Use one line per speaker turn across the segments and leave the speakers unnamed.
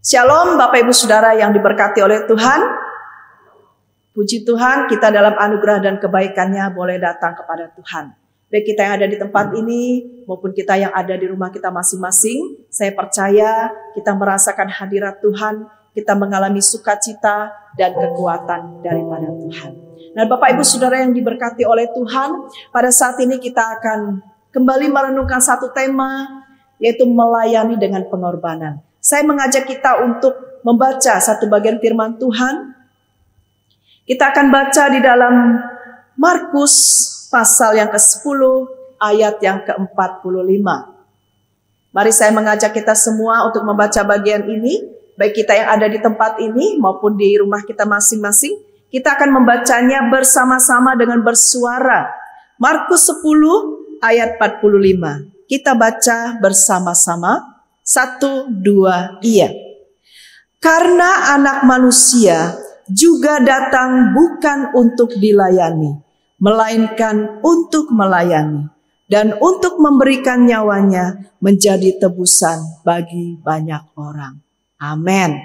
Shalom Bapak Ibu Saudara yang diberkati oleh Tuhan. Puji Tuhan, kita dalam anugerah dan kebaikannya boleh datang kepada Tuhan. Baik kita yang ada di tempat ini maupun kita yang ada di rumah kita masing-masing. Saya percaya kita merasakan hadirat Tuhan, kita mengalami sukacita dan kekuatan daripada Tuhan. Nah Bapak Ibu Saudara yang diberkati oleh Tuhan, pada saat ini kita akan kembali merenungkan satu tema, yaitu melayani dengan pengorbanan. Saya mengajak kita untuk membaca satu bagian firman Tuhan. Kita akan baca di dalam Markus pasal yang ke-10 ayat yang ke-45. Mari saya mengajak kita semua untuk membaca bagian ini. Baik kita yang ada di tempat ini maupun di rumah kita masing-masing. Kita akan membacanya bersama-sama dengan bersuara. Markus 10 ayat 45. Kita baca bersama-sama. 1, 2, iya. Karena anak manusia juga datang bukan untuk dilayani, melainkan untuk melayani, dan untuk memberikan nyawanya menjadi tebusan bagi banyak orang. Amin.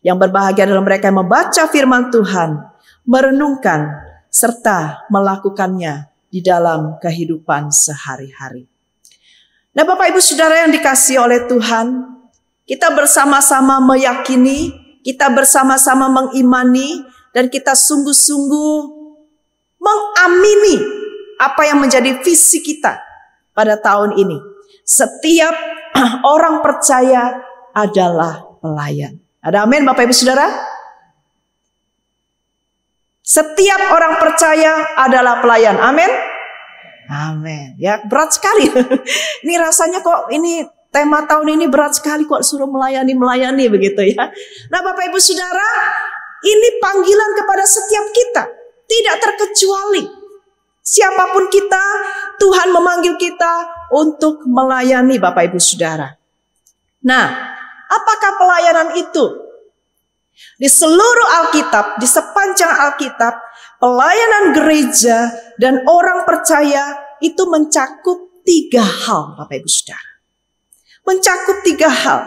Yang berbahagia adalah mereka yang membaca firman Tuhan, merenungkan, serta melakukannya di dalam kehidupan sehari-hari. Nah Bapak Ibu Saudara yang dikasihi oleh Tuhan, kita bersama-sama meyakini, kita bersama-sama mengimani, dan kita sungguh-sungguh mengamini apa yang menjadi visi kita pada tahun ini. Setiap orang percaya adalah pelayan. Ada amin Bapak Ibu Saudara? Setiap orang percaya adalah pelayan. Amin. Amin. Ya berat sekali. Ini rasanya kok ini tema tahun ini berat sekali kok suruh melayani begitu ya. Nah Bapak Ibu Saudara, ini panggilan kepada setiap kita. Tidak terkecuali. Siapapun kita, Tuhan memanggil kita untuk melayani Bapak Ibu Saudara. Nah, apakah pelayanan itu? Di seluruh Alkitab, di sepanjang Alkitab, pelayanan gereja dan orang percaya itu mencakup 3 hal, Bapak Ibu Saudara. Mencakup 3 hal.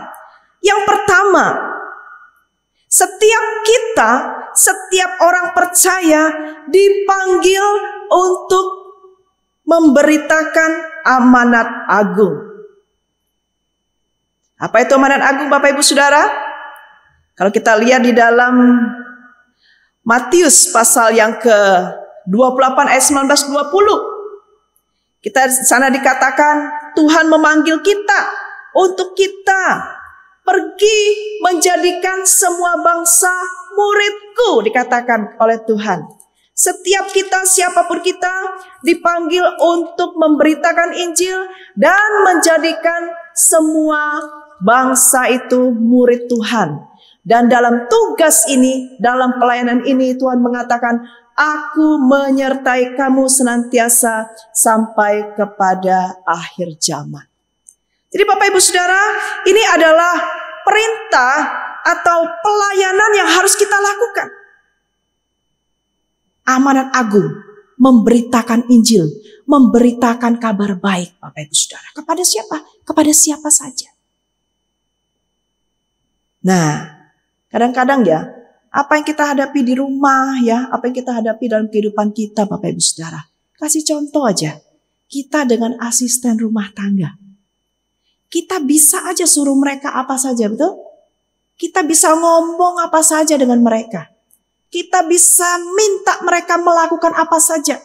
Yang pertama, setiap orang percaya dipanggil untuk memberitakan amanat agung. Apa itu amanat agung Bapak Ibu Saudara? Kalau kita lihat di dalam Matius pasal yang ke-28 ayat 19-20. Kita sana dikatakan Tuhan memanggil kita untuk kita pergi menjadikan semua bangsa muridku, dikatakan oleh Tuhan. Setiap kita, siapapun kita, dipanggil untuk memberitakan Injil dan menjadikan semua bangsa itu murid Tuhan. Dan dalam tugas ini, dalam pelayanan ini Tuhan mengatakan, aku menyertai kamu senantiasa sampai kepada akhir zaman. Jadi Bapak Ibu Saudara, ini adalah perintah atau pelayanan yang harus kita lakukan. Amanat agung, memberitakan Injil, memberitakan kabar baik Bapak Ibu Saudara. Kepada siapa? Kepada siapa saja. Nah, kadang-kadang ya, apa yang kita hadapi di rumah ya, apa yang kita hadapi dalam kehidupan kita Bapak Ibu Saudara. Kasih contoh aja, kita dengan asisten rumah tangga. Kita bisa aja suruh mereka apa saja, betul? Kita bisa ngomong apa saja dengan mereka. Kita bisa minta mereka melakukan apa saja.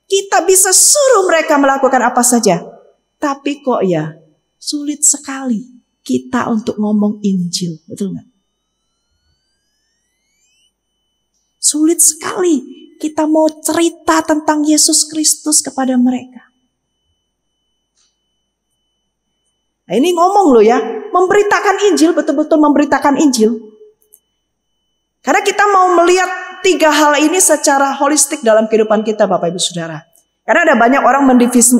Kita bisa suruh mereka melakukan apa saja. Tapi kok ya, sulit sekali kita untuk ngomong Injil, betul nggak? Sulit sekali kita mau cerita tentang Yesus Kristus kepada mereka. Nah ini ngomong loh ya, memberitakan Injil, betul-betul memberitakan Injil. Karena kita mau melihat 3 hal ini secara holistik dalam kehidupan kita Bapak Ibu Saudara. Karena ada banyak orang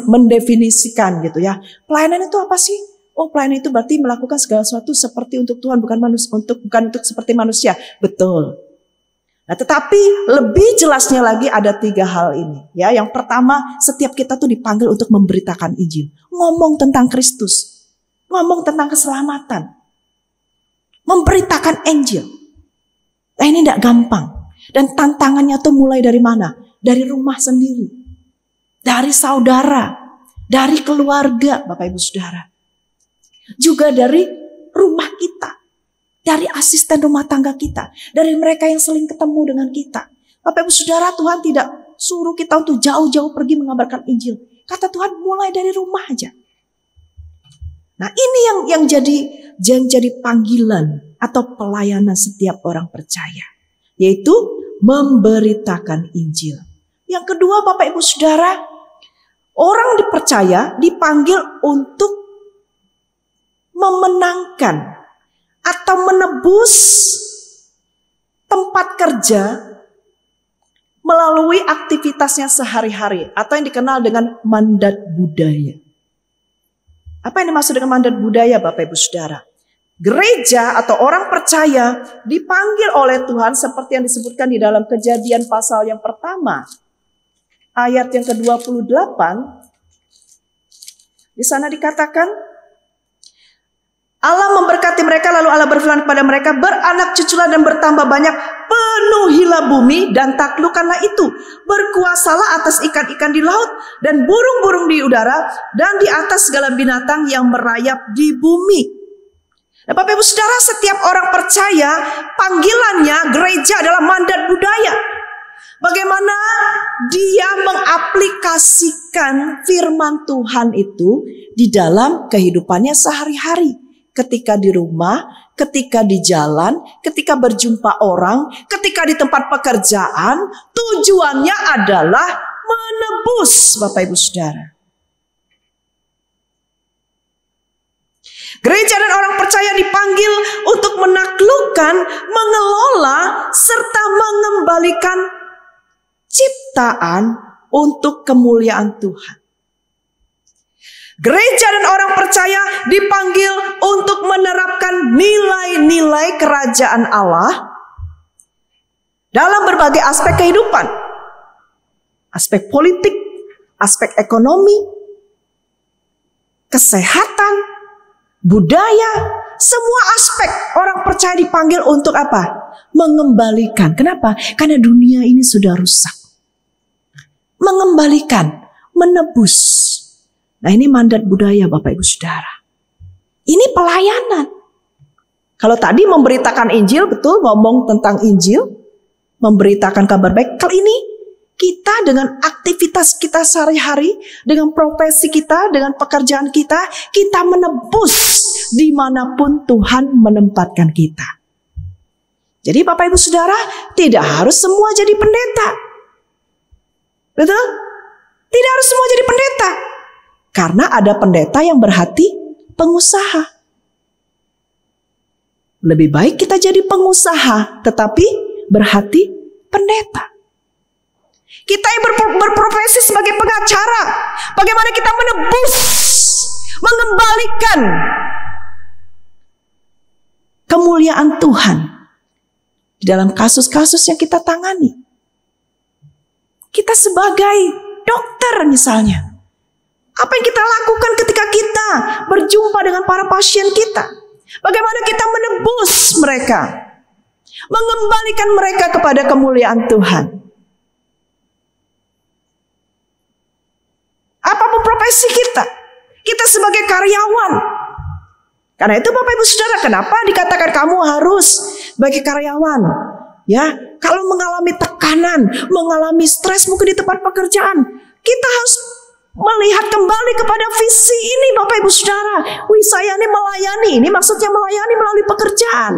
mendefinisikan gitu ya. Pelayanan itu apa sih? Oh pelayanan itu berarti melakukan segala sesuatu seperti untuk Tuhan, bukan untuk seperti manusia. Betul. Nah, tetapi lebih jelasnya lagi ada 3 hal ini. Ya, yang pertama, setiap kita tuh dipanggil untuk memberitakan Injil, ngomong tentang Kristus, ngomong tentang keselamatan, Memberitakan Injil. Nah, ini tidak gampang. Dan tantangannya tuh mulai dari mana? Dari rumah sendiri. Dari saudara. Dari keluarga, Bapak Ibu Saudara. Juga dari rumah kita. Dari asisten rumah tangga kita. Dari mereka yang sering ketemu dengan kita. Bapak Ibu Saudara, Tuhan tidak suruh kita untuk jauh-jauh pergi mengabarkan Injil. Kata Tuhan, mulai dari rumah aja. Nah, ini yang jadi panggilan atau pelayanan setiap orang percaya, yaitu memberitakan Injil. Yang kedua, Bapak Ibu Saudara, orang dipercaya dipanggil untuk memenangkan atau menebus tempat kerja melalui aktivitasnya sehari-hari atau yang dikenal dengan mandat budaya. Apa yang dimaksud dengan mandat budaya, Bapak Ibu Saudara? Gereja atau orang percaya dipanggil oleh Tuhan seperti yang disebutkan di dalam Kejadian pasal yang pertama, ayat yang ke-28. Di sana dikatakan, Allah memberkati mereka, lalu Allah berfirman kepada mereka, beranak cuculah dan bertambah banyak, penuhilah bumi dan taklukkanlah itu. Berkuasalah atas ikan-ikan di laut dan burung-burung di udara dan di atas segala binatang yang merayap di bumi. Nah, Bapak Ibu Saudara, setiap orang percaya panggilannya gereja adalah mandat budaya. Bagaimana dia mengaplikasikan firman Tuhan itu di dalam kehidupannya sehari-hari. Ketika di rumah, ketika di jalan, ketika berjumpa orang, ketika di tempat pekerjaan, tujuannya adalah menebus, Bapak Ibu Saudara. Gereja dan orang percaya dipanggil untuk menaklukkan, mengelola, serta mengembalikan ciptaan untuk kemuliaan Tuhan. Gereja dan orang percaya dipanggil untuk menerapkan nilai-nilai kerajaan Allah dalam berbagai aspek kehidupan. Aspek politik, aspek ekonomi, kesehatan, budaya, semua aspek orang percaya dipanggil untuk apa? Mengembalikan. Kenapa? Karena dunia ini sudah rusak. Mengembalikan, menebus. Nah, ini mandat budaya, Bapak Ibu Saudara. Ini pelayanan. Kalau tadi memberitakan Injil, betul, ngomong tentang Injil, memberitakan kabar baik. Kali ini kita dengan aktivitas kita sehari-hari, dengan profesi kita, dengan pekerjaan kita, kita menebus dimanapun Tuhan menempatkan kita. Jadi Bapak Ibu Saudara, tidak harus semua jadi pendeta. Betul? Tidak harus semua jadi pendeta. Karena ada pendeta yang berhati pengusaha. Lebih baik kita jadi pengusaha, tetapi berhati pendeta. Kita yang berprofesi sebagai pengacara, bagaimana kita menebus, mengembalikan kemuliaan Tuhan di dalam kasus-kasus yang kita tangani. Kita sebagai dokter misalnya, apa yang kita lakukan ketika kita berjumpa dengan para pasien kita? Bagaimana kita menebus mereka, mengembalikan mereka kepada kemuliaan Tuhan. Apapun profesi kita sebagai karyawan. Karena itu Bapak Ibu Saudara, kenapa dikatakan kamu harus sebagai karyawan? Ya, kalau mengalami tekanan, mengalami stres mungkin di tempat pekerjaan, kita harus melihat kembali kepada visi ini, Bapak Ibu Saudara. Wih, saya ini melayani. Ini maksudnya melayani melalui pekerjaan.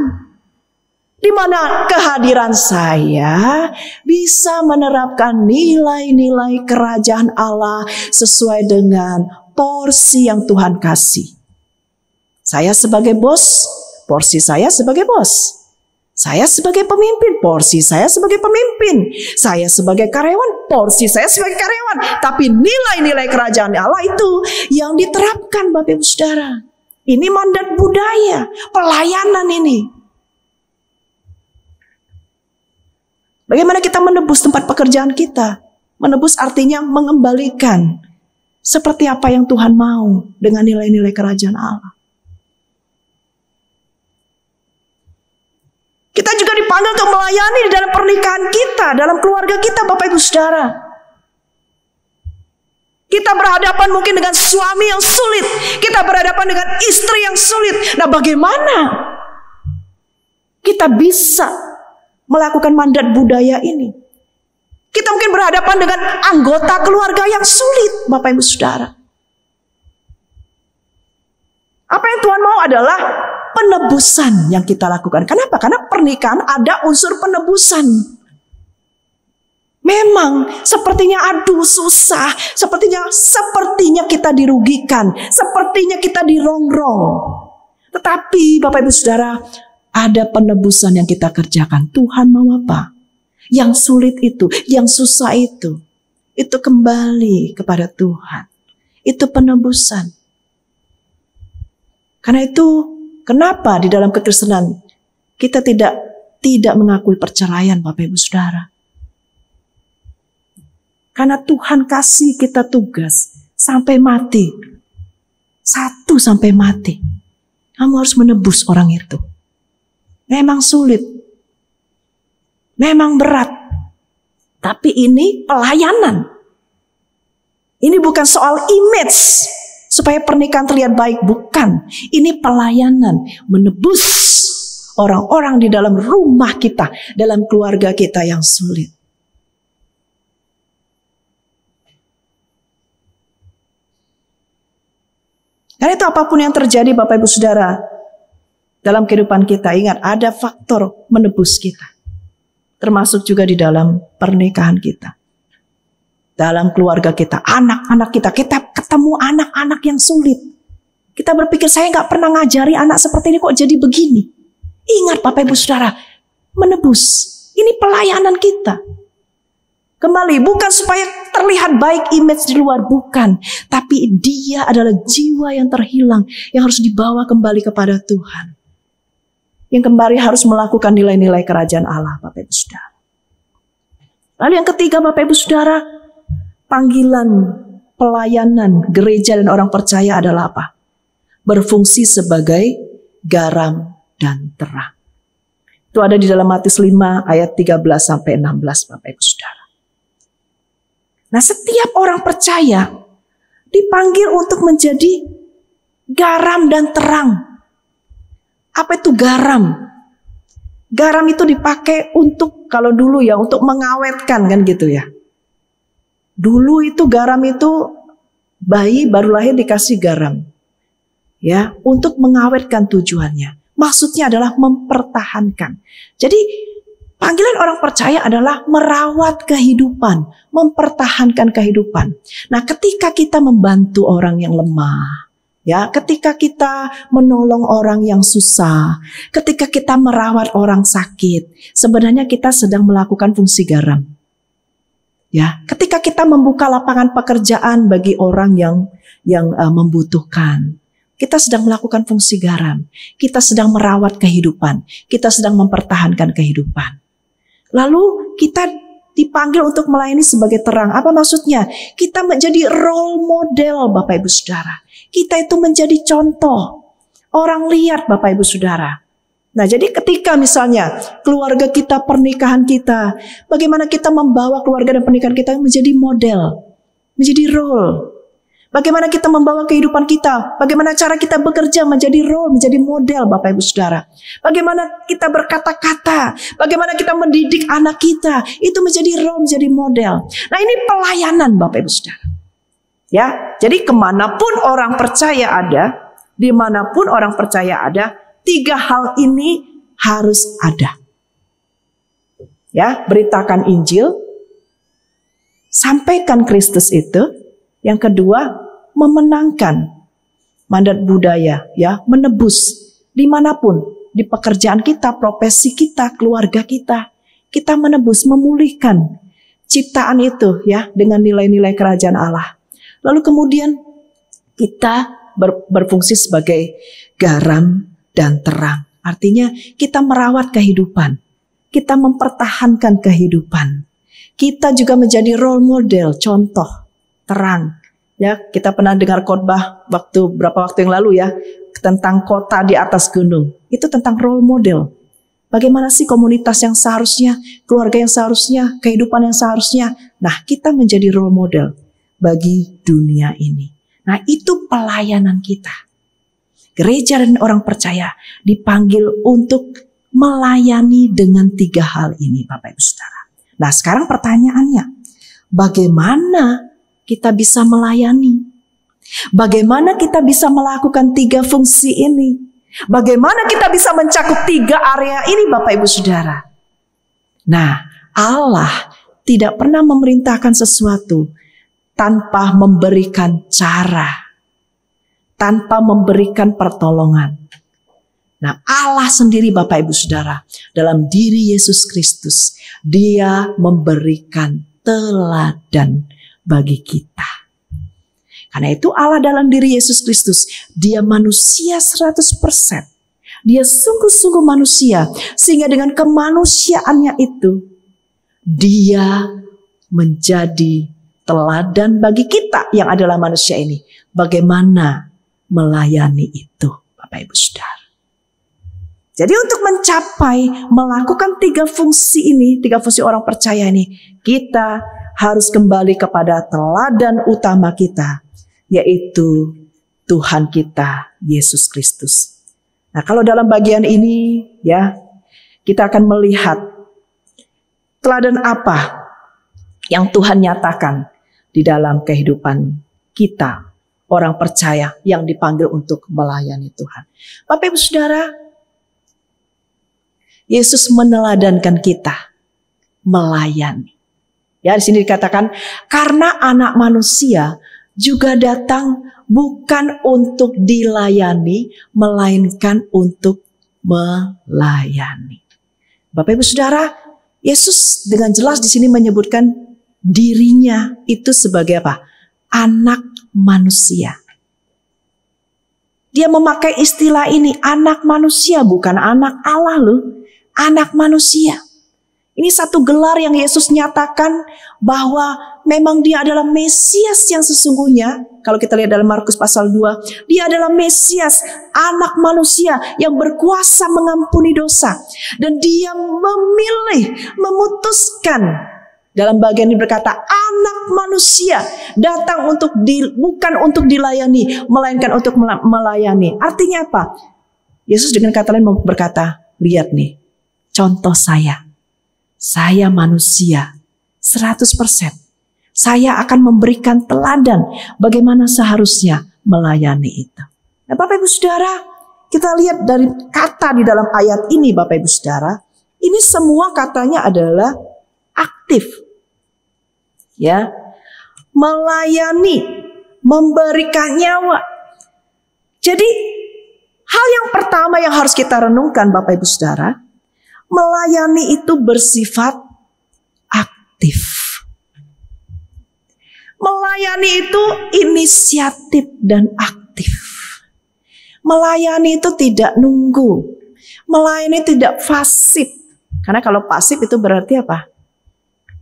Di mana kehadiran saya bisa menerapkan nilai-nilai kerajaan Allah sesuai dengan porsi yang Tuhan kasih. Saya sebagai bos, porsi saya sebagai bos. Saya sebagai pemimpin, porsi saya sebagai pemimpin. Saya sebagai karyawan, porsi saya sebagai karyawan. Tapi nilai-nilai kerajaan Allah itu yang diterapkan, Bapak Ibu Saudara. Ini mandat budaya, pelayanan ini. Bagaimana kita menebus tempat pekerjaan kita? Menebus artinya mengembalikan seperti apa yang Tuhan mau dengan nilai-nilai kerajaan Allah. dipanggil untuk melayani di dalam pernikahan kita, dalam keluarga kita, Bapak Ibu Saudara. Kita berhadapan mungkin dengan suami yang sulit, kita berhadapan dengan istri yang sulit. Nah, bagaimana kita bisa melakukan mandat budaya ini? Kita mungkin berhadapan dengan anggota keluarga yang sulit, Bapak Ibu Saudara. Apa yang Tuhan mau adalah penebusan yang kita lakukan. Kenapa? Karena pernikahan ada unsur penebusan. Memang sepertinya aduh susah, sepertinya kita dirugikan, sepertinya kita dirongrong. Tetapi Bapak Ibu Saudara, ada penebusan yang kita kerjakan. Tuhan mau apa? Yang sulit itu, yang susah itu kembali kepada Tuhan. Itu penebusan. Karena itu, kenapa di dalam kekristenan kita tidak mengakui perceraian, Bapak Ibu Saudara? Karena Tuhan kasih kita tugas sampai mati. 1 sampai mati. Kamu harus menebus orang itu. Memang sulit. Memang berat. Tapi ini pelayanan. Ini bukan soal image. Supaya pernikahan terlihat baik. Bukan. Ini pelayanan. Menebus orang-orang di dalam rumah kita. Dalam keluarga kita yang sulit. Karena itu apapun yang terjadi Bapak Ibu Saudara. Dalam kehidupan kita. Ingat ada faktor menebus kita. Termasuk juga di dalam pernikahan kita. Dalam keluarga kita. Anak-anak kita. Kita ketemu anak-anak yang sulit. Kita berpikir saya gak pernah ngajari anak seperti ini kok jadi begini. Ingat Bapak Ibu Saudara. Menebus. Ini pelayanan kita. Kembali, bukan supaya terlihat baik image di luar, bukan. Tapi dia adalah jiwa yang terhilang, yang harus dibawa kembali kepada Tuhan. Yang kembali harus melakukan nilai-nilai kerajaan Allah, Bapak Ibu Saudara. Lalu yang ketiga, Bapak Ibu Saudara, panggilan pelayanan gereja dan orang percaya adalah apa? Berfungsi sebagai garam dan terang. Itu ada di dalam Matius 5 ayat 13 sampai 16, Bapak Ibu Saudara. Nah, setiap orang percaya dipanggil untuk menjadi garam dan terang. Apa itu garam? Garam itu dipakai untuk, kalau dulu ya, untuk mengawetkan kan gitu ya. Dulu itu garam itu bayi baru lahir dikasih garam. Ya, untuk mengawetkan tujuannya. Maksudnya adalah mempertahankan. Jadi panggilan orang percaya adalah merawat kehidupan, mempertahankan kehidupan. Nah, ketika kita membantu orang yang lemah, ya, ketika kita menolong orang yang susah, ketika kita merawat orang sakit, sebenarnya kita sedang melakukan fungsi garam. Ya, ketika kita membuka lapangan pekerjaan bagi orang yang membutuhkan, kita sedang melakukan fungsi garam. Kita sedang merawat kehidupan, kita sedang mempertahankan kehidupan. Lalu kita dipanggil untuk melayani sebagai terang. Apa maksudnya? Kita menjadi role model, Bapak Ibu Saudara. Kita itu menjadi contoh. Orang lihat, Bapak Ibu Saudara. Nah, jadi ketika misalnya keluarga kita, pernikahan kita, bagaimana kita membawa keluarga dan pernikahan kita menjadi model, menjadi role. Bagaimana kita membawa kehidupan kita, bagaimana cara kita bekerja menjadi role, menjadi model, Bapak Ibu Saudara. Bagaimana kita berkata-kata, bagaimana kita mendidik anak kita, itu menjadi role, menjadi model. Nah, ini pelayanan, Bapak Ibu Saudara. Ya, jadi kemanapun orang percaya ada, dimanapun orang percaya ada, 3 hal ini harus ada. Ya, beritakan Injil, sampaikan Kristus itu. Yang kedua, memenangkan mandat budaya, ya, menebus dimanapun, di pekerjaan kita, profesi kita, keluarga kita, kita menebus, memulihkan ciptaan itu, ya, dengan nilai-nilai kerajaan Allah. Lalu kemudian kita berfungsi sebagai garam dan terang. Artinya kita merawat kehidupan, kita mempertahankan kehidupan, kita juga menjadi role model, contoh terang. Ya, kita pernah dengar khotbah beberapa waktu yang lalu ya, tentang kota di atas gunung. Itu tentang role model. Bagaimana sih komunitas yang seharusnya, keluarga yang seharusnya, kehidupan yang seharusnya. Nah, kita menjadi role model bagi dunia ini. Nah, itu pelayanan kita. Gereja dan orang percaya dipanggil untuk melayani dengan 3 hal ini, Bapak Ibu Saudara. Nah, sekarang pertanyaannya, bagaimana kita bisa melayani? Bagaimana kita bisa melakukan 3 fungsi ini? Bagaimana kita bisa mencakup 3 area ini, Bapak Ibu Saudara? Nah, Allah tidak pernah memerintahkan sesuatu tanpa memberikan cara, tanpa memberikan pertolongan. Nah, Allah sendiri, Bapak Ibu Saudara, dalam diri Yesus Kristus, Dia memberikan teladan bagi kita. Karena itu Allah dalam diri Yesus Kristus, Dia manusia 100%. Dia sungguh-sungguh manusia. Sehingga dengan kemanusiaannya itu, Dia menjadi teladan bagi kita yang adalah manusia ini. Bagaimana melayani itu, Bapak Ibu Saudara. Jadi untuk mencapai, melakukan 3 fungsi ini, 3 fungsi orang percaya ini, kita harus kembali kepada teladan utama kita, yaitu Tuhan kita, Yesus Kristus. Nah, kalau dalam bagian ini, ya, kita akan melihat teladan apa yang Tuhan nyatakan di dalam kehidupan kita, orang percaya yang dipanggil untuk melayani Tuhan. Bapak Ibu Saudara, Yesus meneladankan kita melayani. Ya, di sini dikatakan karena Anak Manusia juga datang bukan untuk dilayani, melainkan untuk melayani. Bapak Ibu Saudara, Yesus dengan jelas di sini menyebutkan dirinya itu sebagai apa? Anak manusia. Dia memakai istilah ini, anak manusia, bukan anak Allah loh. Anak manusia. Ini satu gelar yang Yesus nyatakan bahwa memang Dia adalah Mesias yang sesungguhnya. Kalau kita lihat dalam Markus pasal 2, Dia adalah Mesias, anak manusia yang berkuasa mengampuni dosa. Dan Dia memilih, memutuskan. Dalam bagian ini berkata, anak manusia datang bukan untuk dilayani, melainkan untuk melayani. Artinya apa? Yesus dengan kata lain berkata, lihat nih, contoh saya manusia 100%. Saya akan memberikan teladan bagaimana seharusnya melayani itu. Nah, Bapak Ibu Saudara, kita lihat dari kata di dalam ayat ini, Bapak Ibu Saudara, ini semua katanya adalah aktif. Ya, melayani, memberikan nyawa. Jadi hal yang pertama yang harus kita renungkan, Bapak Ibu Saudara, melayani itu bersifat aktif. Melayani itu inisiatif dan aktif. Melayani itu tidak nunggu. Melayani tidak pasif. Karena kalau pasif itu berarti apa?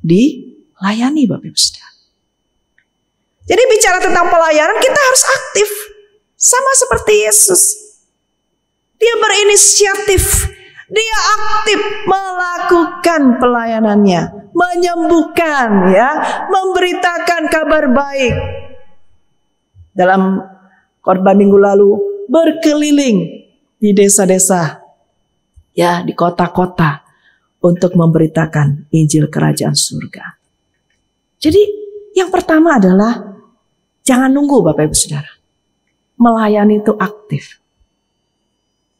Dilayani, Bapak Ibu Saudara. Jadi bicara tentang pelayanan kita harus aktif. Sama seperti Yesus. Dia berinisiatif. Dia aktif melakukan pelayanannya, menyembuhkan, ya, memberitakan kabar baik. Dalam khotbah minggu lalu berkeliling di desa-desa, ya, di kota-kota untuk memberitakan Injil Kerajaan Surga. Jadi yang pertama adalah jangan nunggu, Bapak Ibu Saudara. Melayani itu aktif.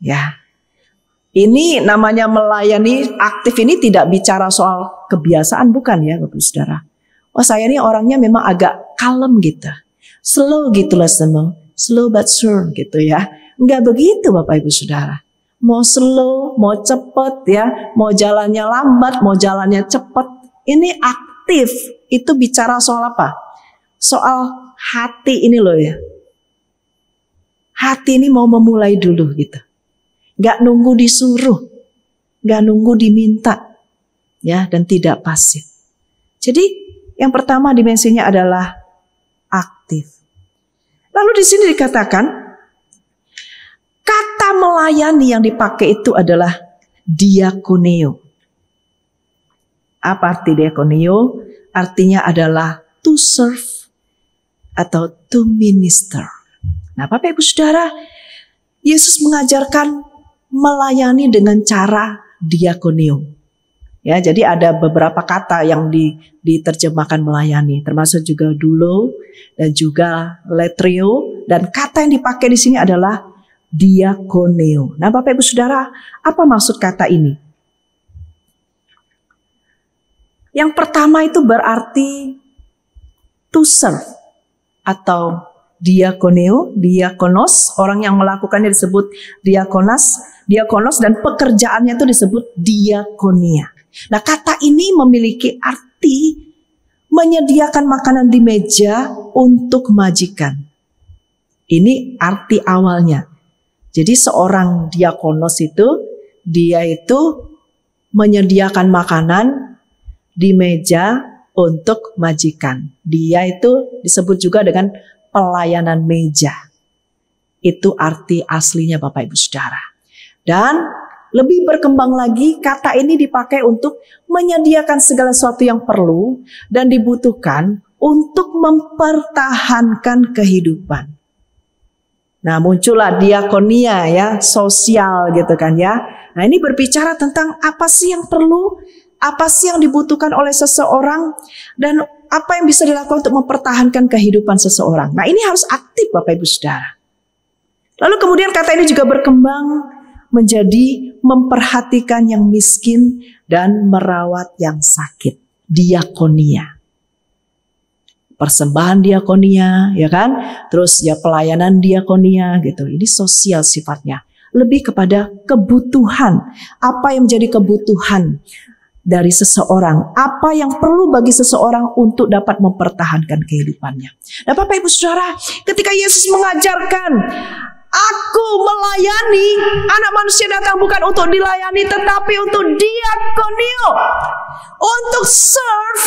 Ya. Ini namanya melayani aktif ini tidak bicara soal kebiasaan, bukan ya Bapak Saudara. Oh, saya ini orangnya memang agak kalem gitu. Slow gitu lah semua. Slow but sure gitu ya. Enggak begitu Bapak Ibu Saudara. Mau slow, mau cepet ya. Mau jalannya lambat, mau jalannya cepet. Ini aktif. Itu bicara soal apa? Soal hati ini loh ya. Hati ini mau memulai dulu gitu. Gak nunggu disuruh, gak nunggu diminta, ya, dan tidak pasif. Jadi yang pertama dimensinya adalah aktif. Lalu di sini dikatakan kata melayani yang dipakai itu adalah diakoneo. Apa arti diakoneo? Artinya adalah to serve atau to minister. Nah, Bapak Ibu Saudara, Yesus mengajarkan melayani dengan cara diakoneo. Ya, jadi ada beberapa kata yang diterjemahkan melayani, termasuk juga doulo dan juga letrio, dan kata yang dipakai di sini adalah diakoneo. Nah, Bapak Ibu Saudara, apa maksud kata ini? Yang pertama itu berarti to serve atau diakoneo, diakonos, orang yang melakukannya disebut diakonos dan pekerjaannya itu disebut diakonia. Nah, kata ini memiliki arti menyediakan makanan di meja untuk majikan. Ini arti awalnya. Jadi seorang diakonos itu, dia itu menyediakan makanan di meja untuk majikan. Dia itu disebut juga dengan pelayanan meja. Itu arti aslinya Bapak Ibu Saudara. Dan lebih berkembang lagi, kata ini dipakai untuk menyediakan segala sesuatu yang perlu dan dibutuhkan untuk mempertahankan kehidupan. Nah, muncullah diakonia ya, sosial gitu kan ya. Nah, ini berbicara tentang apa sih yang perlu, apa sih yang dibutuhkan oleh seseorang, dan apa yang bisa dilakukan untuk mempertahankan kehidupan seseorang. Nah, ini harus aktif Bapak Ibu Saudara. Lalu kemudian kata ini juga berkembang menjadi memperhatikan yang miskin dan merawat yang sakit. Diakonia. Persembahan diakonia, ya kan? Terus ya pelayanan diakonia gitu. Ini sosial sifatnya. Lebih kepada kebutuhan. Apa yang menjadi kebutuhan dari seseorang, apa yang perlu bagi seseorang untuk dapat mempertahankan kehidupannya. Nah, Bapak Ibu Saudara, ketika Yesus mengajarkan, aku melayani, anak manusia datang bukan untuk dilayani, tetapi untuk diakonio, untuk serve.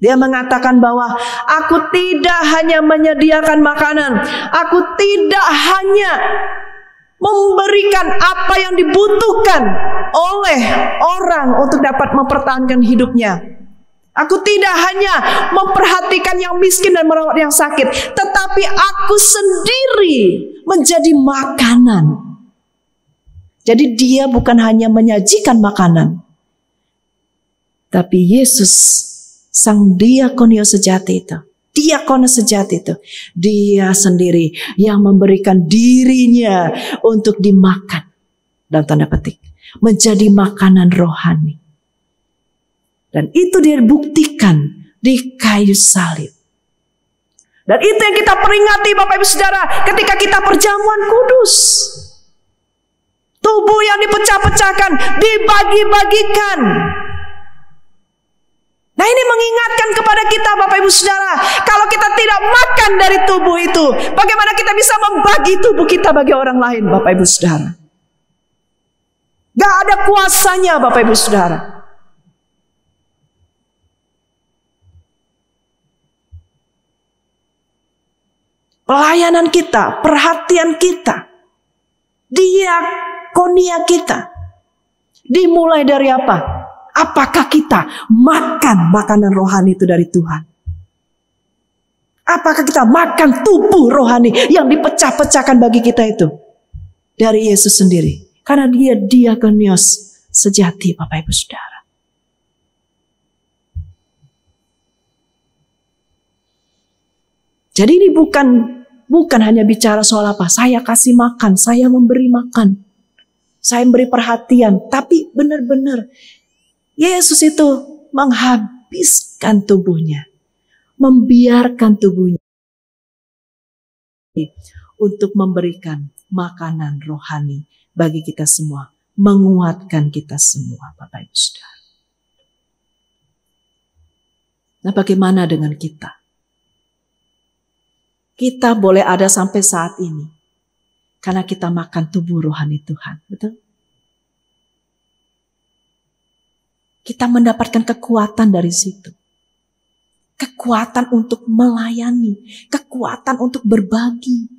Dia mengatakan bahwa aku tidak hanya menyediakan makanan, aku tidak hanya memberikan apa yang dibutuhkan oleh orang untuk dapat mempertahankan hidupnya. Aku tidak hanya memperhatikan yang miskin dan merawat yang sakit, tetapi aku sendiri menjadi makanan. Jadi dia bukan hanya menyajikan makanan, tapi Yesus, sang diakonio sejati itu, diakonos sejati itu, dia sendiri yang memberikan dirinya untuk dimakan, dalam tanda petik, menjadi makanan rohani. Dan itu dia buktikan di kayu salib. Dan itu yang kita peringati Bapak Ibu Saudara ketika kita perjamuan kudus. Tubuh yang dipecah-pecahkan, dibagi-bagikan. Nah, ini mengingatkan kepada kita Bapak Ibu Saudara, kalau kita tidak makan dari tubuh itu, bagaimana kita bisa membagi tubuh kita bagi orang lain Bapak Ibu Saudara? Gak ada kuasanya Bapak Ibu Saudara. Pelayanan kita, perhatian kita, diakonia kita dimulai dari apa? Apakah kita makan makanan rohani itu dari Tuhan? Apakah kita makan tubuh rohani yang dipecah-pecahkan bagi kita itu dari Yesus sendiri? Karena dia diakonios sejati Bapak Ibu Saudara. Jadi ini bukan hanya bicara soal apa, saya kasih makan, saya memberi makan, saya memberi perhatian, tapi benar-benar Yesus itu menghabiskan tubuhnya, membiarkan tubuhnya untuk memberikan makanan rohani bagi kita semua, menguatkan kita semua, Bapak Ibu Saudara. Nah, bagaimana dengan kita? Kita boleh ada sampai saat ini karena kita makan tubuh rohani Tuhan, betul? Kita mendapatkan kekuatan dari situ. Kekuatan untuk melayani, kekuatan untuk berbagi.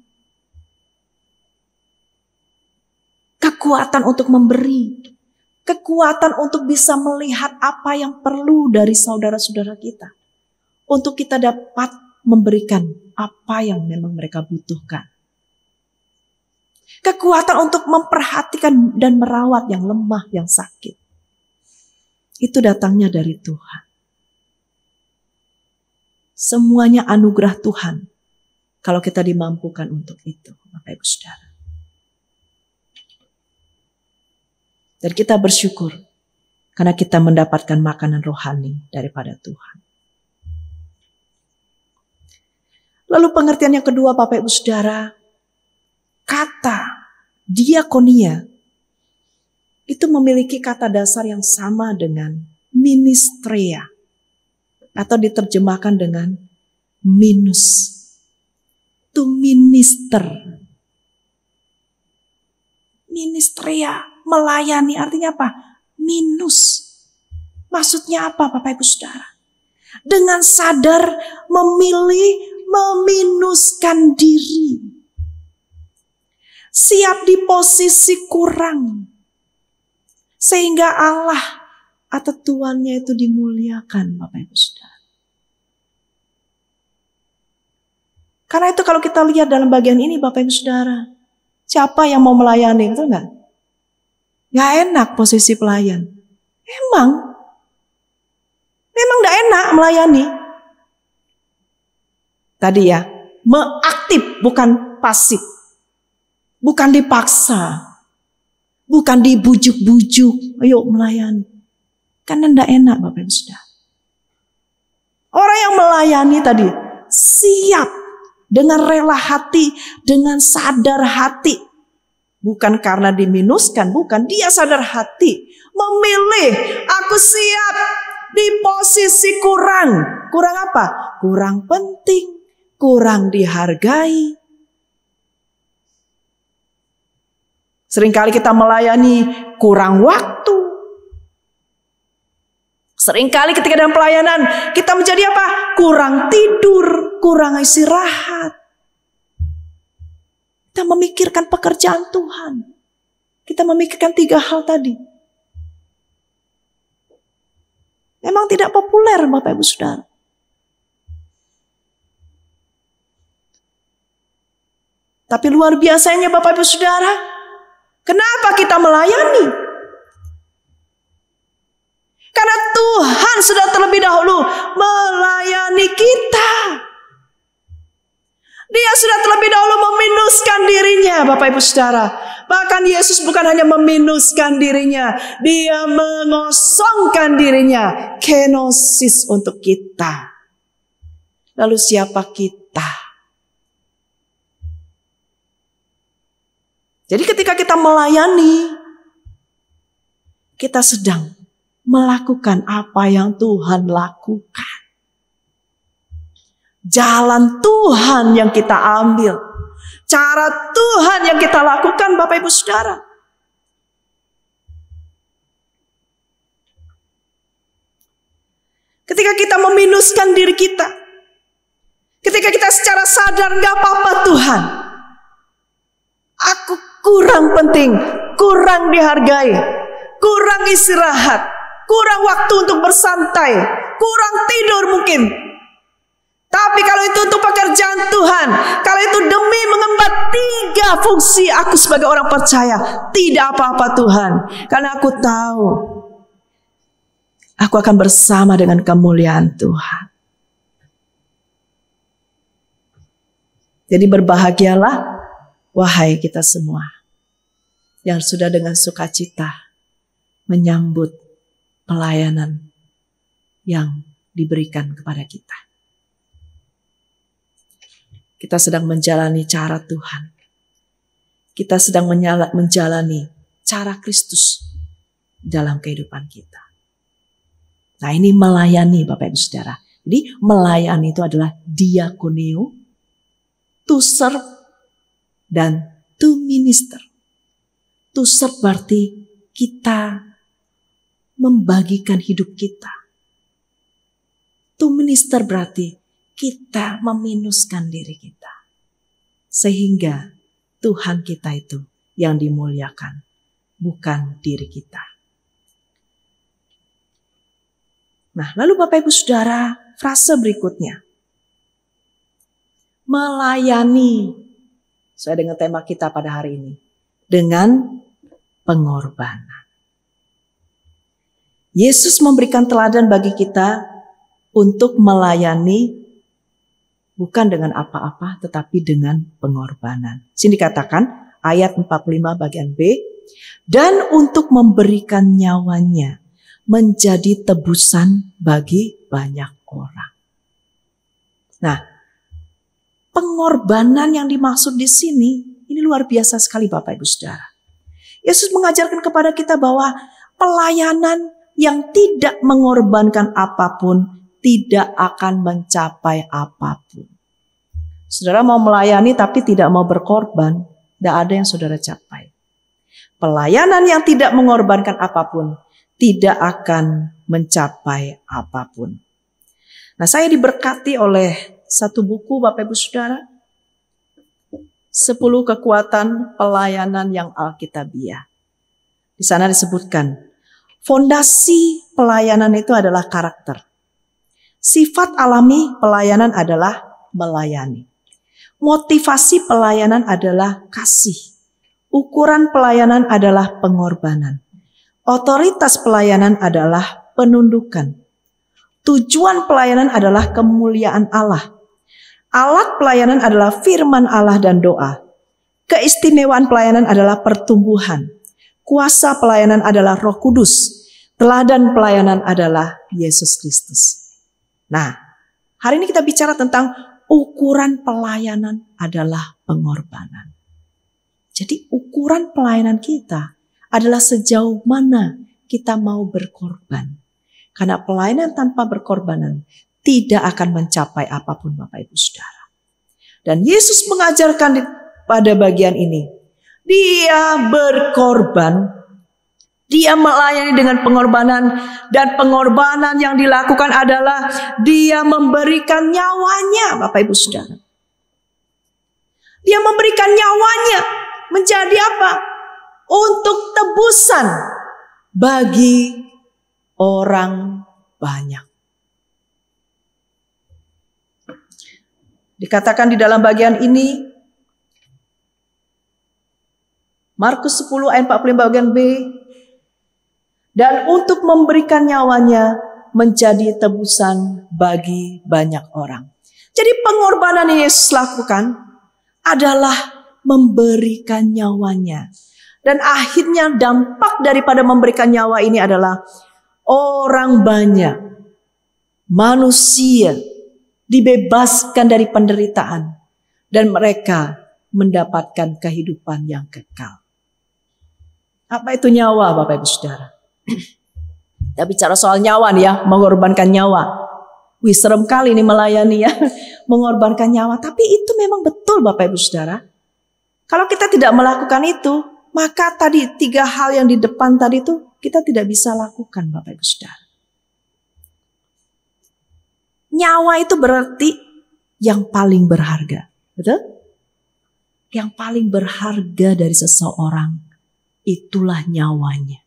kekuatan untuk memberi, kekuatan untuk bisa melihat apa yang perlu dari saudara-saudara kita, untuk kita dapat memberikan apa yang memang mereka butuhkan. Kekuatan untuk memperhatikan dan merawat yang lemah, yang sakit. Itu datangnya dari Tuhan. Semuanya anugerah Tuhan kalau kita dimampukan untuk itu, Bapak Ibu Saudara. Dan kita bersyukur karena kita mendapatkan makanan rohani daripada Tuhan. Lalu pengertian yang kedua, Bapak Ibu Saudara, kata diakonia itu memiliki kata dasar yang sama dengan ministria, atau diterjemahkan dengan minus. To minister. Ministria, melayani, artinya apa? Minus. Maksudnya apa, Bapak Ibu Saudara? Dengan sadar memilih meminuskan diri. Siap di posisi kurang. Sehingga Allah atau Tuannya itu dimuliakan, Bapak Ibu Saudara. Karena itu kalau kita lihat dalam bagian ini, Bapak Ibu Saudara, siapa yang mau melayani, betul nggak? Nggak enak posisi pelayan. Memang nggak enak melayani. Tadi ya, aktif bukan pasif, bukan dipaksa, bukan dibujuk-bujuk, ayo melayani. Karena tidak enak, Bapak Ibu Saudara. Orang yang melayani tadi siap dengan rela hati, dengan sadar hati. Bukan karena diminuskan, bukan. Dia sadar hati. Memilih, aku siap di posisi kurang. Kurang apa? Kurang penting, kurang dihargai. Seringkali kita melayani kurang waktu. Seringkali ketika dalam pelayanan kita menjadi apa? Kurang tidur, kurang istirahat. Kita memikirkan pekerjaan Tuhan. Kita memikirkan 3 hal tadi. Memang tidak populer, Bapak Ibu Saudara. Tapi luar biasanya, Bapak Ibu Saudara, kenapa kita melayani? Karena Tuhan sudah terlebih dahulu melayani kita. Dia sudah terlebih dahulu meminuskan dirinya, Bapak Ibu Saudara. Bahkan Yesus bukan hanya meminuskan dirinya, dia mengosongkan dirinya. Kenosis untuk kita. Lalu siapa kita? Jadi ketika kita melayani, kita sedang melakukan apa yang Tuhan lakukan. Jalan Tuhan yang kita ambil. Cara Tuhan yang kita lakukan, Bapak Ibu Saudara. Ketika kita meminuskan diri kita. Ketika kita secara sadar, gak apa-apa Tuhan. Aku kurang penting, kurang dihargai, kurang istirahat, kurang waktu untuk bersantai, kurang tidur mungkin. Tapi kalau itu untuk pekerjaan Tuhan, kalau itu demi mengemban 3 fungsi aku sebagai orang percaya, tidak apa-apa Tuhan. Karena aku tahu, aku akan bersama dengan kemuliaan Tuhan. Jadi berbahagialah, wahai kita semua, yang sudah dengan sukacita menyambut pelayanan yang diberikan kepada kita. Kita sedang menjalani cara Tuhan. Kita sedang menjalani cara Kristus dalam kehidupan kita. Nah, ini melayani, Bapak Ibu Saudara. Jadi melayani itu adalah diakoneo, to serve, dan to minister. To serve berarti kita membagikan hidup kita. To minister berarti kita meminuskan diri kita. Sehingga Tuhan kita itu yang dimuliakan bukan diri kita. Nah, lalu Bapak Ibu Saudara, frase berikutnya. Melayani. Sesuai dengan tema kita pada hari ini. Dengan pengorbanan. Yesus memberikan teladan bagi kita untuk melayani bukan dengan apa-apa tetapi dengan pengorbanan. Sini dikatakan ayat 45 bagian B. Dan untuk memberikan nyawanya menjadi tebusan bagi banyak orang. Nah, pengorbanan yang dimaksud di sini ini luar biasa sekali Bapak Ibu Saudara. Yesus mengajarkan kepada kita bahwa pelayanan yang tidak mengorbankan apapun tidak akan mencapai apapun. Saudara mau melayani tapi tidak mau berkorban, tidak ada yang saudara capai. Pelayanan yang tidak mengorbankan apapun tidak akan mencapai apapun. Nah, saya diberkati oleh satu buku Bapak Ibu Saudara. 10 kekuatan pelayanan yang alkitabiah. Di sana disebutkan, fondasi pelayanan itu adalah karakter. Sifat alami pelayanan adalah melayani. Motivasi pelayanan adalah kasih. Ukuran pelayanan adalah pengorbanan. Otoritas pelayanan adalah penundukan. Tujuan pelayanan adalah kemuliaan Allah. Alat pelayanan adalah firman Allah dan doa. Keistimewaan pelayanan adalah pertumbuhan. Kuasa pelayanan adalah Roh Kudus. Teladan pelayanan adalah Yesus Kristus. Nah, hari ini kita bicara tentang ukuran pelayanan adalah pengorbanan. Jadi ukuran pelayanan kita adalah sejauh mana kita mau berkorban. Karena pelayanan tanpa berkorbanan tidak akan mencapai apapun Bapak Ibu Saudara. Dan Yesus mengajarkan pada bagian ini. Dia berkorban. Dia melayani dengan pengorbanan. Dan pengorbanan yang dilakukan adalah dia memberikan nyawanya Bapak Ibu Saudara. Dia memberikan nyawanya menjadi apa? Untuk tebusan bagi orang banyak. Dikatakan di dalam bagian ini, Markus 10 ayat 45 bagian B, dan untuk memberikan nyawanya menjadi tebusan bagi banyak orang. Jadi pengorbanan yang Yesus lakukan adalah memberikan nyawanya. Dan akhirnya dampak daripada memberikan nyawa ini adalah orang banyak, manusia dibebaskan dari penderitaan. Dan mereka mendapatkan kehidupan yang kekal. Apa itu nyawa Bapak Ibu Saudara? Kita bicara soal nyawa nih ya, mengorbankan nyawa. Wih, serem kali ini melayani ya, mengorbankan nyawa. Tapi itu memang betul Bapak Ibu Saudara. Kalau kita tidak melakukan itu, maka tadi 3 hal yang di depan tadi itu kita tidak bisa lakukan Bapak Ibu Saudara. Nyawa itu berarti yang paling berharga. Betul? Yang paling berharga dari seseorang itulah nyawanya.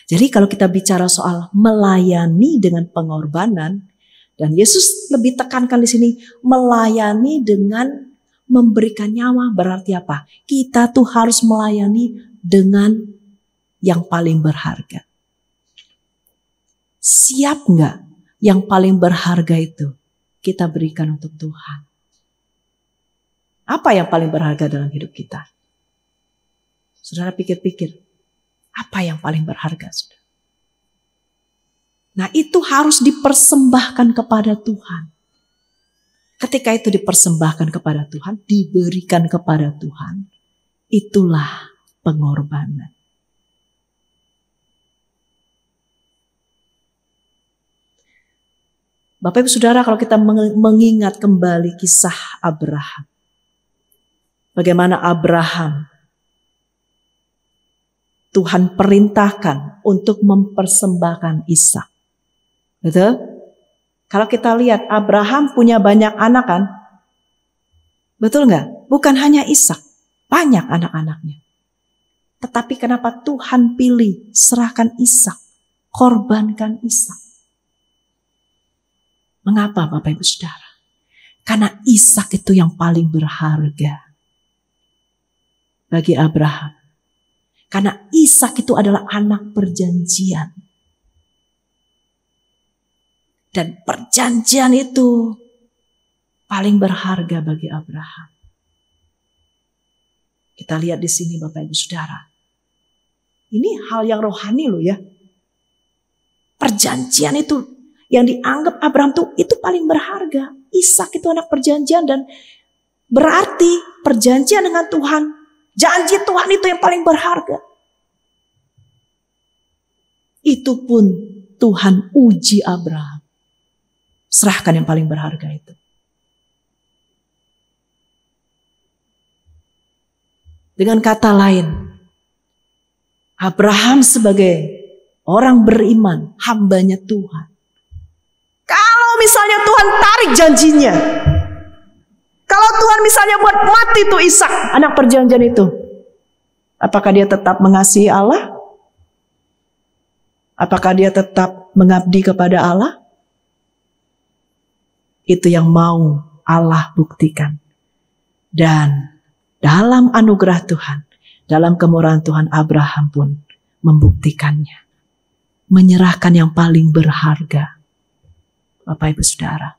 Jadi kalau kita bicara soal melayani dengan pengorbanan, dan Yesus lebih tekankan di sini melayani dengan memberikan nyawa, berarti apa? Kita tuh harus melayani dengan yang paling berharga. Siap nggak yang paling berharga itu kita berikan untuk Tuhan? Apa yang paling berharga dalam hidup kita? Saudara pikir-pikir, apa yang paling berharga, saudara? Nah, itu harus dipersembahkan kepada Tuhan. Ketika itu dipersembahkan kepada Tuhan, diberikan kepada Tuhan, itulah pengorbanan. Bapak Ibu Saudara, kalau kita mengingat kembali kisah Abraham. Bagaimana Abraham Tuhan perintahkan untuk mempersembahkan Ishak. Betul? Kalau kita lihat Abraham punya banyak anak kan? Betul nggak? Bukan hanya Ishak, banyak anak-anaknya. Tetapi kenapa Tuhan pilih serahkan Ishak, korbankan Ishak? Mengapa Bapak Ibu Saudara? Karena Ishak itu yang paling berharga bagi Abraham. Karena Ishak itu adalah anak perjanjian. Dan perjanjian itu paling berharga bagi Abraham. Kita lihat di sini Bapak Ibu Saudara. Ini hal yang rohani loh ya. Perjanjian itu yang dianggap Abraham itu paling berharga. Ishak itu anak perjanjian dan berarti perjanjian dengan Tuhan. Janji Tuhan itu yang paling berharga. Itu pun Tuhan uji Abraham. Serahkan yang paling berharga itu. Dengan kata lain, Abraham sebagai orang beriman, hambanya Tuhan. Kalau misalnya Tuhan tarik janjinya, kalau Tuhan misalnya buat mati tuh Ishak, anak perjanjian itu, apakah dia tetap mengasihi Allah? Apakah dia tetap mengabdi kepada Allah? Itu yang mau Allah buktikan. Dan dalam anugerah Tuhan, dalam kemurahan Tuhan, Abraham pun membuktikannya. Menyerahkan yang paling berharga. Bapak Ibu Saudara.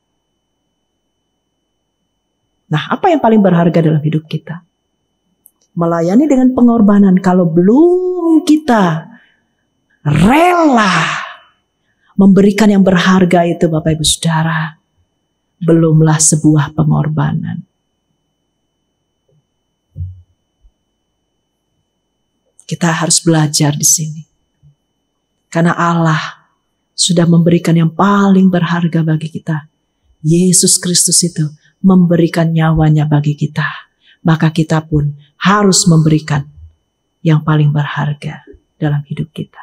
Nah, apa yang paling berharga dalam hidup kita? Melayani dengan pengorbanan. Kalau belum kita rela memberikan yang berharga itu Bapak Ibu Saudara, belumlah sebuah pengorbanan. Kita harus belajar di sini. Karena Allah sudah memberikan yang paling berharga bagi kita. Yesus Kristus itu memberikan nyawanya bagi kita. Maka kita pun harus memberikan yang paling berharga dalam hidup kita.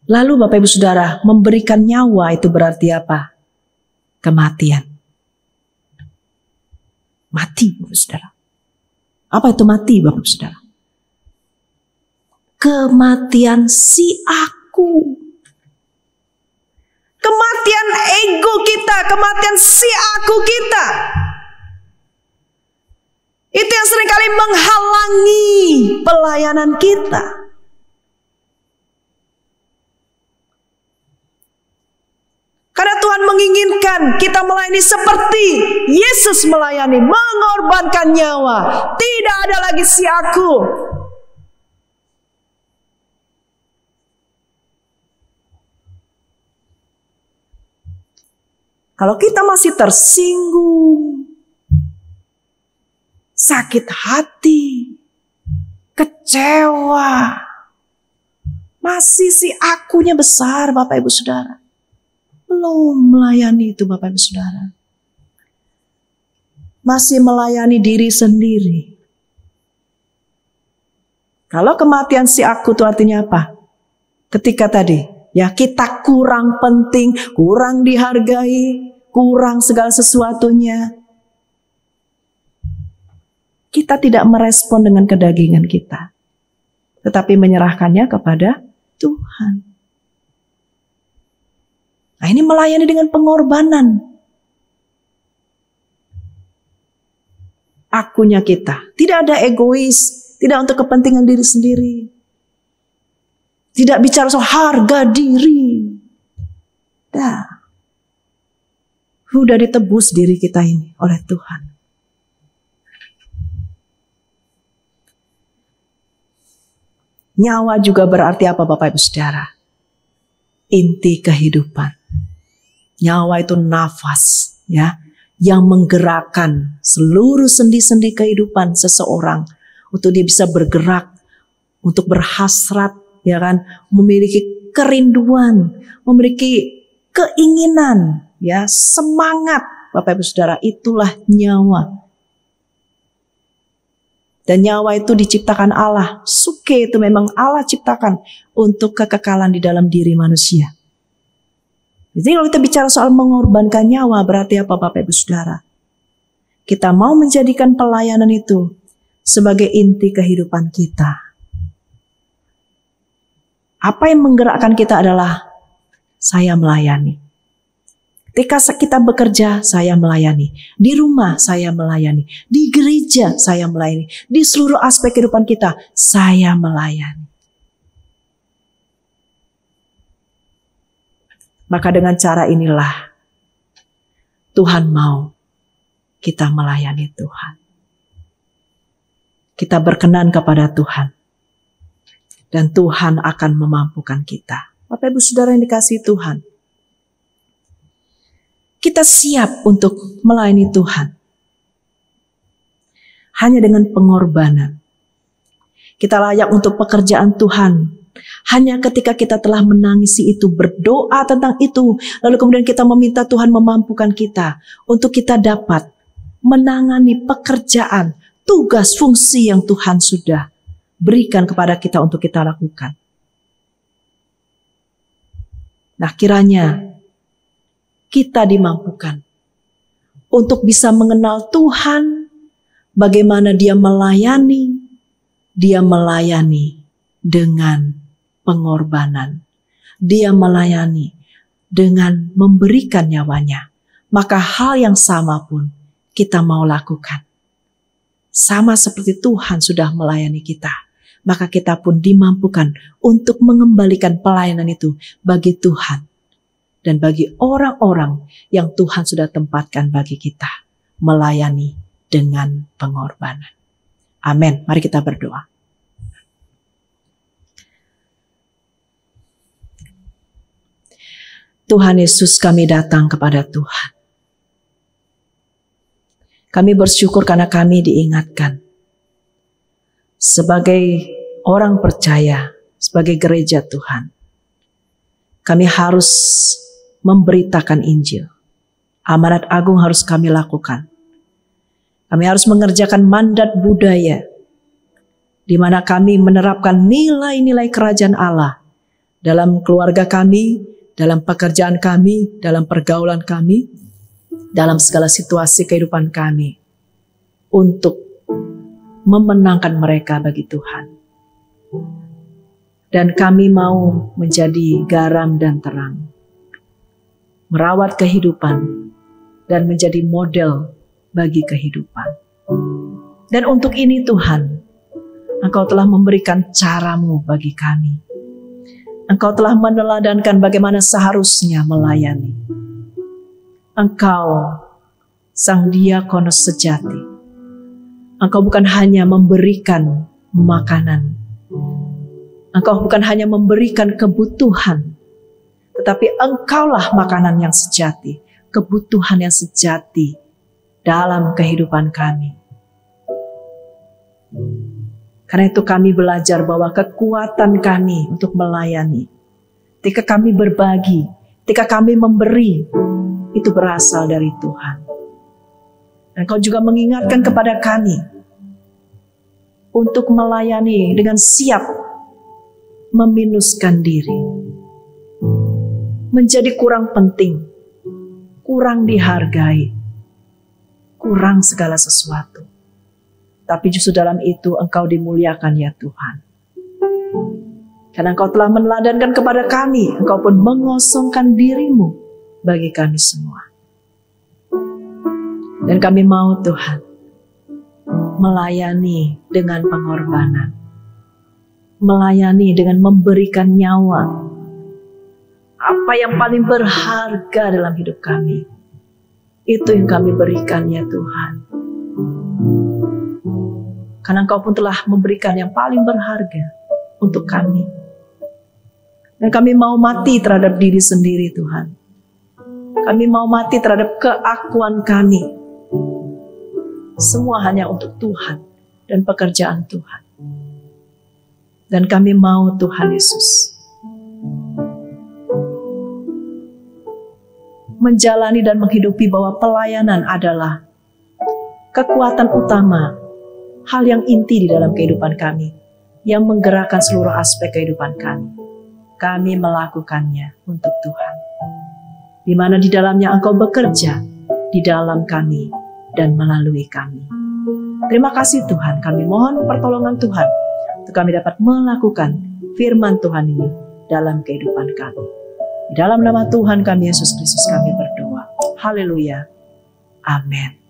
Lalu Bapak Ibu Saudara, memberikan nyawa itu berarti apa? Kematian. Mati Bapak Saudara. Apa itu mati Bapak Saudara? Kematian si aku. Kematian ego kita, kematian si aku kita. Itu yang seringkali menghalangi pelayanan kita. Karena Tuhan menginginkan kita melayani seperti Yesus melayani, mengorbankan nyawa. Tidak ada lagi si aku. Kalau kita masih tersinggung, sakit hati, kecewa, masih si akunya besar Bapak Ibu Saudara. Belum melayani itu Bapak Ibu Saudara. Masih melayani diri sendiri. Kalau kematian si aku itu artinya apa? Ketika tadi, ya kita kurang penting, kurang dihargai, kurang segala sesuatunya. Kita tidak merespon dengan kedagingan kita. Tetapi menyerahkannya kepada Tuhan. Nah, ini melayani dengan pengorbanan. Akunya kita. Tidak ada egois. Tidak untuk kepentingan diri sendiri. Tidak bicara soal harga diri. Sudah ditebus diri kita ini oleh Tuhan. Nyawa juga berarti apa Bapak Ibu Saudara? Inti kehidupan. Nyawa itu nafas, ya, yang menggerakkan seluruh sendi-sendi kehidupan seseorang untuk dia bisa bergerak, untuk berhasrat, ya kan, memiliki kerinduan, memiliki keinginan, ya, semangat, Bapak Ibu Saudara, itulah nyawa. Dan nyawa itu diciptakan Allah, suke itu memang Allah ciptakan untuk kekekalan di dalam diri manusia. Jadi kalau kita bicara soal mengorbankan nyawa berarti apa Bapak Ibu Saudara? Kita mau menjadikan pelayanan itu sebagai inti kehidupan kita. Apa yang menggerakkan kita adalah saya melayani. Ketika kita bekerja, saya melayani. Di rumah, saya melayani. Di gereja, saya melayani. Di seluruh aspek kehidupan kita, saya melayani. Maka dengan cara inilah Tuhan mau kita melayani Tuhan. Kita berkenan kepada Tuhan. Dan Tuhan akan memampukan kita. Bapak Ibu Saudara yang dikasihi Tuhan. Kita siap untuk melayani Tuhan. Hanya dengan pengorbanan. Kita layak untuk pekerjaan Tuhan. Hanya ketika kita telah menangisi itu, berdoa tentang itu, lalu kemudian kita meminta Tuhan memampukan kita untuk kita dapat menangani pekerjaan, tugas, fungsi yang Tuhan sudah berikan kepada kita untuk kita lakukan. Nah, kiranya kita dimampukan untuk bisa mengenal Tuhan, bagaimana Dia melayani dengan pengorbanan. Dia melayani dengan memberikan nyawanya. Maka hal yang sama pun kita mau lakukan. Sama seperti Tuhan sudah melayani kita. Maka kita pun dimampukan untuk mengembalikan pelayanan itu bagi Tuhan. Dan bagi orang-orang yang Tuhan sudah tempatkan bagi kita. Melayani dengan pengorbanan. Amin. Mari kita berdoa. Tuhan Yesus, kami datang kepada Tuhan. Kami bersyukur karena kami diingatkan. Sebagai orang percaya, sebagai gereja Tuhan, kami harus memberitakan Injil. Amanat agung harus kami lakukan. Kami harus mengerjakan mandat budaya, di mana kami menerapkan nilai-nilai kerajaan Allah dalam keluarga kami, dalam pekerjaan kami, dalam pergaulan kami, dalam segala situasi kehidupan kami, untuk memenangkan mereka bagi Tuhan. Dan kami mau menjadi garam dan terang, merawat kehidupan, dan menjadi model bagi kehidupan. Dan untuk ini Tuhan, Engkau telah memberikan cara-Mu bagi kami. Engkau telah meneladankan bagaimana seharusnya melayani. Engkau Sang Diakonos sejati. Engkau bukan hanya memberikan makanan. Engkau bukan hanya memberikan kebutuhan. Tetapi Engkaulah makanan yang sejati. Kebutuhan yang sejati dalam kehidupan kami. Karena itu kami belajar bahwa kekuatan kami untuk melayani, ketika kami berbagi, ketika kami memberi, itu berasal dari Tuhan. Dan Kau juga mengingatkan kepada kami untuk melayani dengan siap meminuskan diri. Menjadi kurang penting, kurang dihargai, kurang segala sesuatu. Tapi justru dalam itu Engkau dimuliakan ya Tuhan. Karena Engkau telah meneladankan kepada kami, Engkau pun mengosongkan diri-Mu bagi kami semua. Dan kami mau Tuhan melayani dengan pengorbanan. Melayani dengan memberikan nyawa. Apa yang paling berharga dalam hidup kami, itu yang kami berikan ya Tuhan. Karena Engkau pun telah memberikan yang paling berharga untuk kami. Dan kami mau mati terhadap diri sendiri Tuhan. Kami mau mati terhadap keakuan kami. Semua hanya untuk Tuhan dan pekerjaan Tuhan. Dan kami mau Tuhan Yesus menjalani dan menghidupi bahwa pelayanan adalah kekuatan utama, hal yang inti di dalam kehidupan kami, yang menggerakkan seluruh aspek kehidupan kami. Kami melakukannya untuk Tuhan, di mana di dalamnya Engkau bekerja, di dalam kami dan melalui kami. Terima kasih Tuhan, kami mohon pertolongan Tuhan untuk kami dapat melakukan firman Tuhan ini dalam kehidupan kami. Di dalam nama Tuhan kami Yesus Kristus kami berdoa. Haleluya. Amin.